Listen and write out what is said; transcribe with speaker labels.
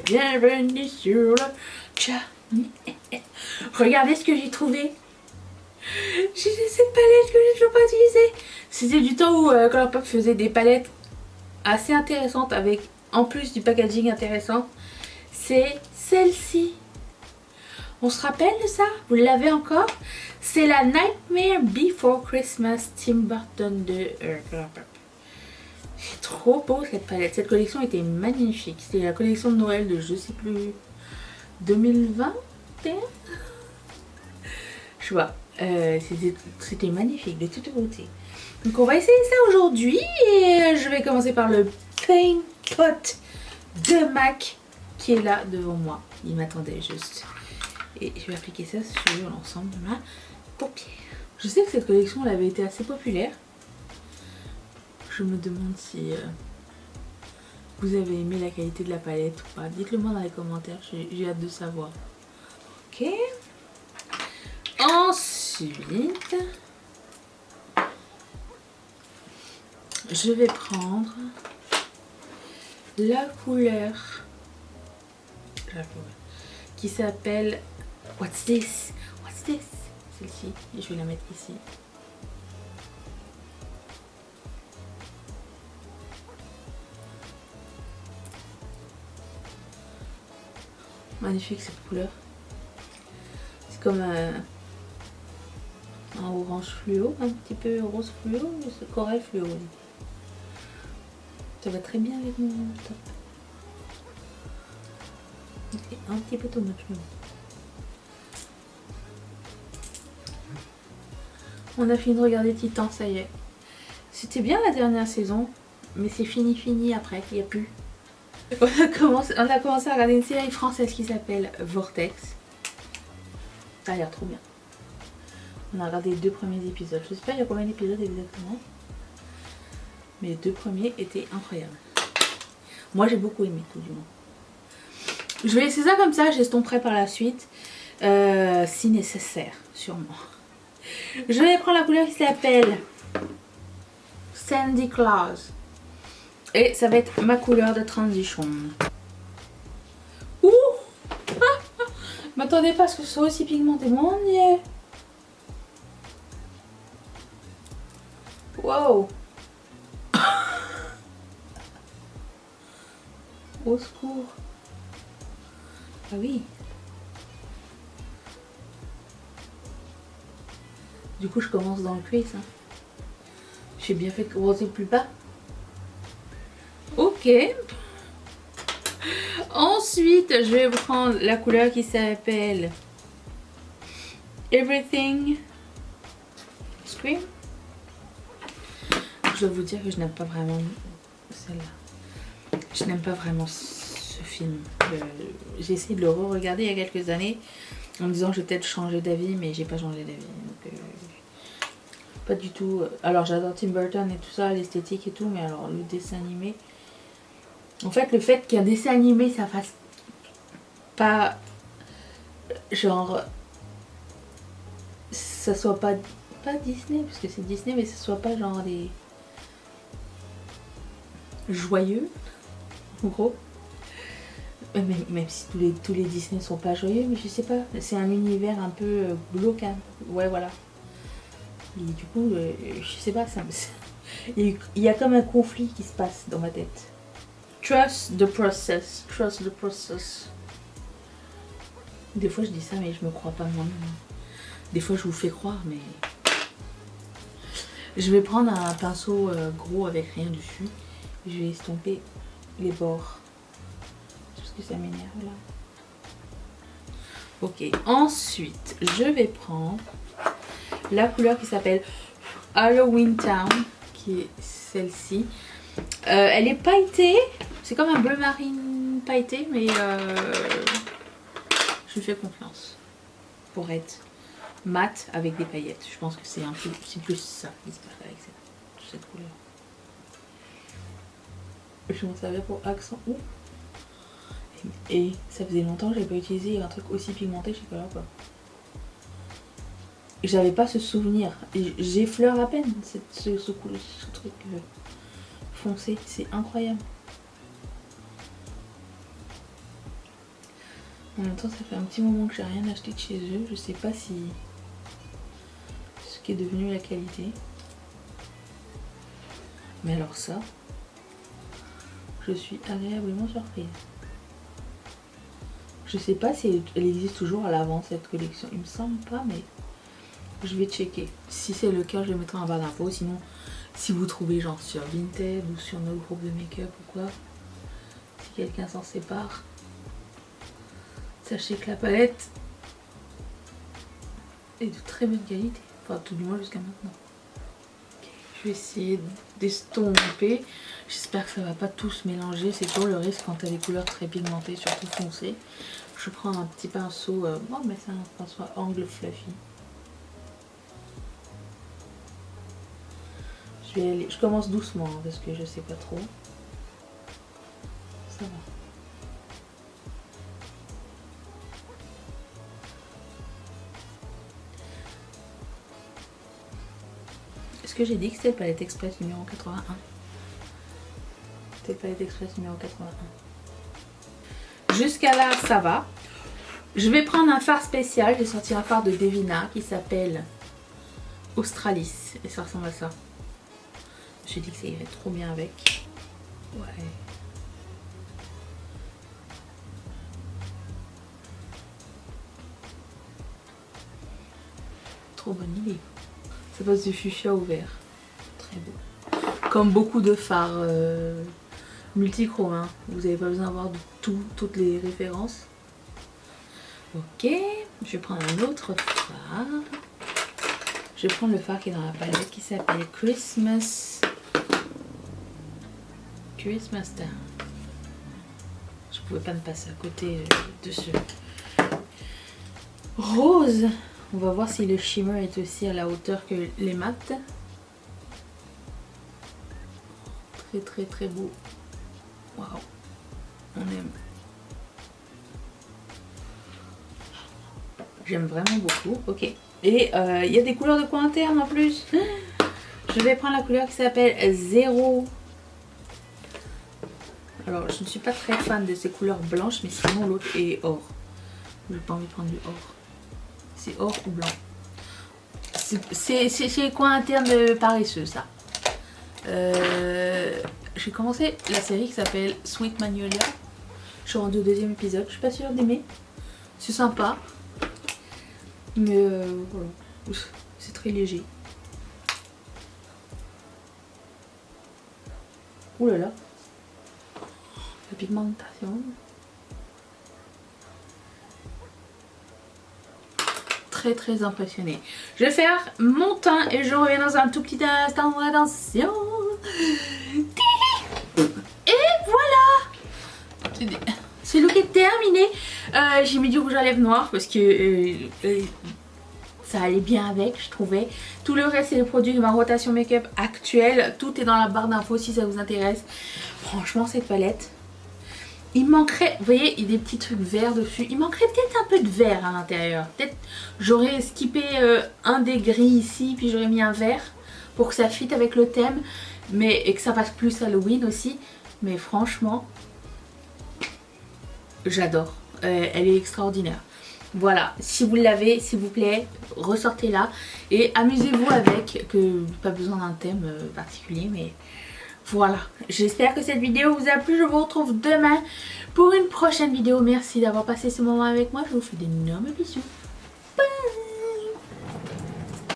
Speaker 1: bienvenue sur le Johnny. Regardez ce que j'ai trouvé. J'ai cette palette que j'ai toujours pas utilisée. C'était du temps où Colourpop faisait des palettes assez intéressantes avec en plus du packaging intéressant. C'est celle-ci. On se rappelle de ça? Vous l'avez encore? C'est la Nightmare Before Christmas Tim Burton de Colourpop. C'est trop beau cette palette. Cette collection était magnifique. C'était la collection de Noël de je sais plus 2021. Je vois. C'était magnifique de toute beauté. Donc on va essayer ça aujourd'hui et je vais commencer par le Paint Pot de MAC qui est là devant moi. Il m'attendait juste. Et je vais appliquer ça sur l'ensemble de ma paupière. Je sais que cette collection elle avait été assez populaire. Je me demande si vous avez aimé la qualité de la palette ou pas. Dites-le moi dans les commentaires, j'ai hâte de savoir. Ok. Ensuite, je vais prendre la couleur qui s'appelle What's This? What's This? Celle-ci, et je vais la mettre ici. Magnifique cette couleur. C'est comme un orange fluo, un petit peu rose fluo, ce corail fluo. Ça va très bien avec mon top. Okay, un petit peu too much. On a fini de regarder Titan, ça y est. C'était bien la dernière saison, mais c'est fini après, il n'y a plus. On a commencé à regarder une série française qui s'appelle Vortex. Ça a l'air trop bien. On a regardé les 2 premiers épisodes. Je sais pas il y a combien d'épisodes exactement. Mais les 2 premiers étaient incroyables. Moi j'ai beaucoup aimé tout du moins. Je vais laisser ça comme ça, j'estomperai par la suite. Si nécessaire, sûrement. Je vais prendre la couleur qui s'appelle Sandy Claus. Et ça va être ma couleur de transition. Ouh. M'attendez pas à ce que ce soit aussi pigmenté. Mon Dieu. Wow. Au secours. Ah oui. Du coup, je commence dans le cuisse. Hein. J'ai bien fait de commencer plus bas. Ok. Ensuite, je vais prendre la couleur qui s'appelle Everything Scream. Je dois vous dire que je n'aime pas vraiment celle-là. Je n'aime pas vraiment ce film. J'ai essayé de le re-regarder il y a quelques années en me disant que je vais peut-être changer d'avis, mais j'ai pas changé d'avis. Donc, pas du tout. Alors j'adore Tim Burton et tout ça, l'esthétique et tout, mais alors le dessin animé. En fait, le fait qu'un dessin animé ça fasse pas genre ça soit pas Disney parce que c'est Disney, mais ça soit pas genre des joyeux en gros. Même si tous les Disney sont pas joyeux, mais je sais pas, c'est un univers un peu glauque. Hein. Ouais, voilà. Et du coup, je sais pas, il y a comme un conflit qui se passe dans ma tête. Trust the process. Trust the process. Des fois je dis ça mais je me crois pas moi-même. Des fois je vous fais croire mais... Je vais prendre un pinceau gros avec rien dessus. Je vais estomper les bords. Parce que ça m'énerve là. Ok, ensuite je vais prendre la couleur qui s'appelle Halloween Town, qui est celle-ci. Elle est pailletée, c'est comme un bleu marine pailleté, mais je lui fais confiance pour être mat avec des paillettes. Je pense que c'est plus ça qui se passe avec cette couleur. Je m'en servais pour accent. Et ça faisait longtemps que j'avais pas utilisé un truc aussi pigmenté chez Colourpop. J'avais pas ce souvenir. J'effleure à peine ce truc foncé. C'est incroyable. En même temps, ça fait un petit moment que j'ai rien acheté de chez eux. Je sais pas si ce qui est devenu la qualité. Mais alors ça, je suis agréablement surprise. Je sais pas si elle existe toujours à l'avant cette collection. Il me semble pas, mais je vais checker. Si c'est le cas, je le mettrai en barre d'infos. Sinon, si vous trouvez genre sur Vinted ou sur nos groupes de make-up ou quoi, si quelqu'un s'en sépare, sachez que la palette est de très bonne qualité. Enfin, tout du moins jusqu'à maintenant. Okay. Je vais essayer d'estomper. J'espère que ça va pas tout se mélanger. C'est toujours le risque quand t'as des couleurs très pigmentées, surtout foncées. Je prends un petit pinceau. Bon, mais c'est un pinceau à angle fluffy. Je commence doucement hein, parce que je sais pas trop. Ça va. Est-ce que j'ai dit que c'était le palette express numéro 81? C'était le palette express numéro 81. Jusqu'à là, ça va. Je vais prendre un fard spécial. J'ai sorti un fard de Devina qui s'appelle Australis. Et ça ressemble à ça. Je me suis dit que ça irait trop bien avec. Ouais. Trop bonne idée. Ça passe du fuchsia au vert. Très beau. Comme beaucoup de fards multichromes. Hein. Vous n'avez pas besoin d'avoir toutes les références. Ok. Je vais prendre un autre fard. Je vais prendre le fard qui est dans la palette qui s'appelle Christmas Time. Je pouvais pas me passer à côté de ce rose. On va voir si le shimmer est aussi à la hauteur que les mats. Très très très beau. Waouh. On aime. J'aime vraiment beaucoup. Ok. Et il y a des couleurs de coin interne en plus. Je vais prendre la couleur qui s'appelle 0. Alors, je ne suis pas très fan de ces couleurs blanches, mais sinon l'autre est or. Je n'ai pas envie de prendre du or. C'est or ou blanc. C'est les coins internes paresseux, ça. J'ai commencé la série qui s'appelle Sweet Magnolia. Je suis rendue au 2e épisode. Je suis pas sûre d'aimer. C'est sympa. Mais voilà. C'est très léger. Ouh là là. La pigmentation. Très très impressionnée. Je vais faire mon teint et je reviens dans un tout petit instant. Attention. Et voilà. Ce look est terminé. J'ai mis du rouge à lèvres noir parce que ça allait bien avec, je trouvais. Tout le reste, c'est les produits de ma rotation make-up actuelle. Tout est dans la barre d'infos si ça vous intéresse. Franchement, cette palette, il manquerait, vous voyez, il y a des petits trucs verts dessus. Il manquerait peut-être un peu de vert à l'intérieur. Peut-être j'aurais skippé un des gris ici, puis j'aurais mis un vert pour que ça fitte avec le thème. Mais, et que ça fasse plus Halloween aussi. Mais franchement, j'adore. Elle est extraordinaire. Voilà, si vous l'avez, s'il vous plaît, ressortez-la et amusez-vous avec, que pas besoin d'un thème particulier, mais voilà. J'espère que cette vidéo vous a plu, je vous retrouve demain pour une prochaine vidéo. Merci d'avoir passé ce moment avec moi, je vous fais d'énormes bisous.